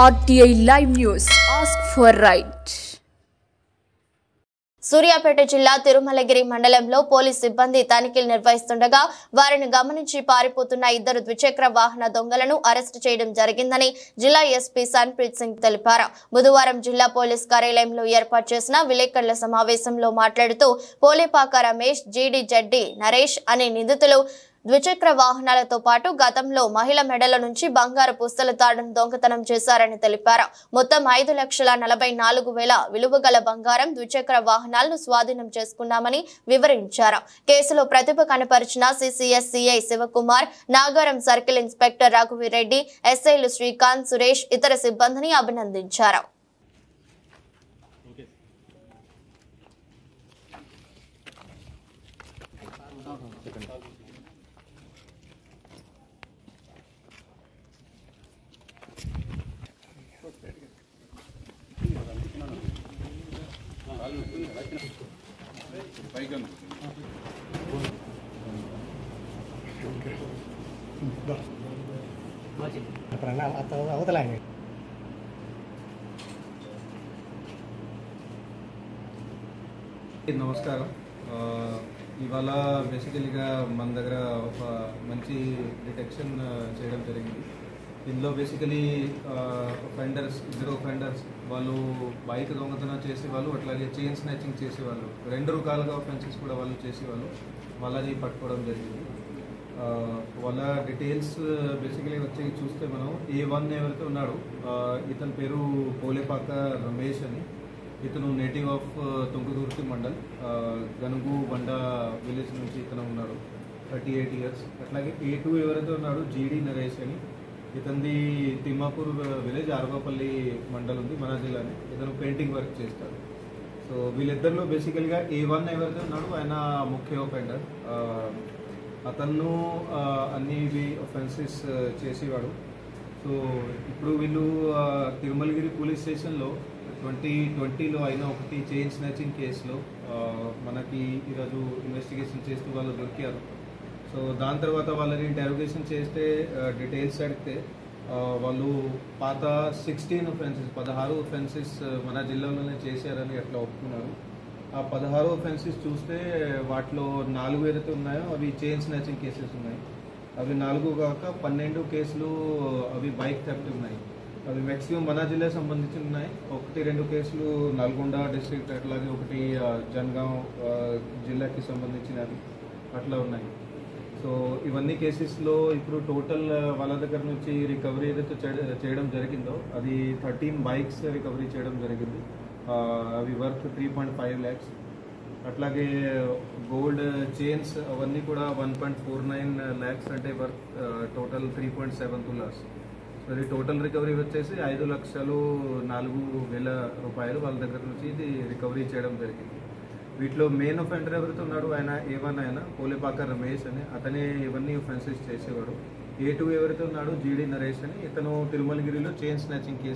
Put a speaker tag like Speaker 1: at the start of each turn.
Speaker 1: RTI Live News. Ask for right.
Speaker 2: Suryapet జిల్లా తిరుమలగిరి మండలంలో police సిబ్బంది తనిఖీలు నిర్వహిస్తుండగా వారిని గమనించి పారిపోతున్న ఇద్దరు ద్విచక్ర వాహన దొంగలను అరెస్టు చేయడం జరిగిందని జిల్లా ఎస్పీ సన్ప్రీత్ సింగ్ తెలిపారు. బుధవారం జిల్లా పోలీస్ కార్యాలయంలో ఏర్పాటు చేసిన విలేకరుల సమావేశంలో మాట్లాడుతూ పోలేపాక రమేష్, జీడి జడ్డి నరేష్ అనే నిందితులు ద్విచక్ర వాహనాలతో పాటు గతంలో మహిళ మెడల నుంచి బంగారు పుస్తల తాడును దొంగతనం చేశారని తెలిపారు. మొత్తం 5,44,000 విలువగల బంగారం, ద్విచక్ర వాహనాలను స్వాధీనం చేసుకున్నామని వివరించారు. కేసులో ప్రతిభ కనపరిచిన CCS CI Shivakumar, Nagaram circle inspector Raghuveer Reddy, ఎస్ఐలు శ్రీకాంత్, సురేష్ ఇతర సిబ్బందిని అభినందించారు.
Speaker 3: నమస్కారం. ఇవాళ బేసికలీగా మన దగ్గర ఒక మంచి డిటెక్షన్ చేయడం జరిగింది. ఇందులో బేసికలీ ఇద్దరు ఫెండర్స్ వాళ్ళు బైక్ దొంగతనం చేసేవాళ్ళు, అట్లాగే చైన్ స్నాచింగ్ చేసేవాళ్ళు, 2 రకాలుగా ఒఫెన్సెస్ కూడా వాళ్ళు చేసేవాళ్ళు. వాళ్ళని పట్టుకోవడం జరిగింది. వాళ్ళ డీటెయిల్స్ బేసికలీ వచ్చి చూస్తే మనం A1 ఎవరైతే ఉన్నాడో ఇతని పేరు పోలేపాక రమేష్ అని. ఇతను నేటివ్ ఆఫ్ తుంగతుర్తి మండల్, గనుగు బండ విలేజ్ నుంచి ఇతను ఉన్నాడు, 38 ఇయర్స్. అట్లాగే A2 ఎవరైతే ఉన్నాడు జీడి నరేష్ అని. ఇతనిది తిమ్మాపూర్ విలేజ్, ఆర్వాపల్లి మండల్ ఉంది, మన జిల్లాని. ఇతను పెయింటింగ్ వర్క్ చేస్తాడు. సో వీళ్ళిద్దరిలో బేసికల్గా A1 ఎవరైతే ఉన్నాడో ఆయన ముఖ్య ఒఫెండర్. అతను అన్ని ఒఫెన్సెస్ చేసేవాడు. సో ఇప్పుడు వీళ్ళు తిరుమలగిరి పోలీస్ స్టేషన్లో 2020లో అయిన ఒకటి చైన్ స్నాచింగ్ కేసులో మనకి ఈరోజు ఇన్వెస్టిగేషన్ చేస్తూ వాళ్ళు దొరికారు. సో దాని తర్వాత వాళ్ళని ఇంటరోగేషన్ చేస్తే డీటెయిల్స్ అడిగితే వాళ్ళు పాత 16 ఒఫెన్సెస్ మన జిల్లాలోనే చేశారని అట్లా ఒప్పుకున్నారు. ఆ 16 ఒఫెన్సెస్ చూస్తే వాటిలో 4 ఏదైతే ఉన్నాయో అవి చైన్ స్నాచింగ్ కేసెస్ ఉన్నాయి. అవి 4 కాక 12 కేసులు అవి బైక్ థెఫ్ట్ ఉన్నాయి. అవి మ్యాక్సిమం మన జిల్లాకు సంబంధించి ఉన్నాయి. 1-2 కేసులు నల్గొండ డిస్ట్రిక్ట్, అట్లాగే ఒకటి జనగాం జిల్లాకి సంబంధించినవి అట్లా ఉన్నాయి. సో ఇవన్నీ కేసెస్లో ఇప్పుడు టోటల్ వాళ్ళ దగ్గర నుంచి రికవరీ ఏదైతే చేయడం జరిగిందో అది 13 బైక్స్ రికవరీ చేయడం జరిగింది. అవి వర్త్ 3.5 lakhs. అట్లాగే గోల్డ్ చైన్స్ అవన్నీ కూడా 1.49 lakhs, అంటే వర్త్ టోటల్ 3.72 lakhs. అది టోటల్ రికవరీ వచ్చేసి 5,04,000 రూపాయలు వాళ్ళ దగ్గర నుంచి ఇది రికవరీ చేయడం జరిగింది. వీటిలో మెయిన్ ఒఫెండర్ ఎవరైతే ఉన్నాడు ఆయన A1 ఆయన పోలేపాక రమేష్ అని. అతనే ఇవన్నీ ఒఫెన్సెస్ చేసేవాడు. A2 ఎవరైతే ఉన్నాడు జీడి నరేష్ అని. ఇతను తిరుమలగిరిలో చైన్ స్నాచింగ్ కేసు